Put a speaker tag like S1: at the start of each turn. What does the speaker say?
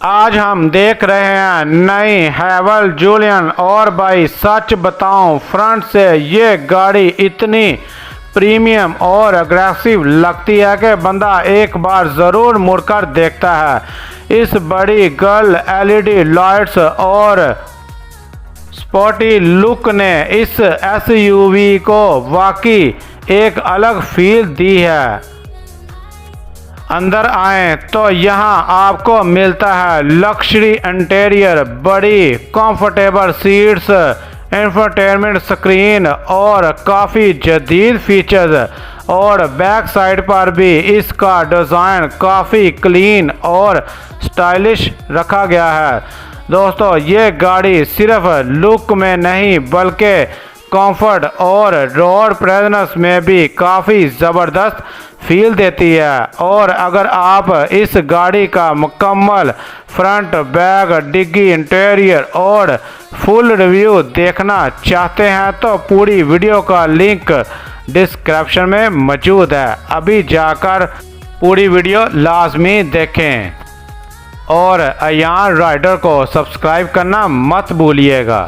S1: आज हम देख रहे हैं नई हैवल जूलियन। और भाई सच बताऊं, फ्रंट से ये गाड़ी इतनी प्रीमियम और अग्रेसिव लगती है कि बंदा एक बार ज़रूर मुड़कर देखता है। इस बड़ी गर्ल एलईडी लाइट्स और स्पोर्टी लुक ने इस एसयूवी को वाकई एक अलग फील दी है। अंदर आएं तो यहाँ आपको मिलता है लग्जरी इंटीरियर, बड़ी कंफर्टेबल सीट्स, इंफोटेनमेंट स्क्रीन और काफ़ी जदीद फीचर्स। और बैक साइड पर भी इसका डिज़ाइन काफ़ी क्लीन और स्टाइलिश रखा गया है। दोस्तों, ये गाड़ी सिर्फ लुक में नहीं बल्कि कंफर्ट और रोड प्रेजेंस में भी काफ़ी ज़बरदस्त फील देती है। और अगर आप इस गाड़ी का मुकम्मल फ्रंट, बैक, डिग्गी, इंटीरियर और फुल रिव्यू देखना चाहते हैं तो पूरी वीडियो का लिंक डिस्क्रिप्शन में मौजूद है। अभी जाकर पूरी वीडियो लाजमी देखें और अयान राइडर को सब्सक्राइब करना मत भूलिएगा।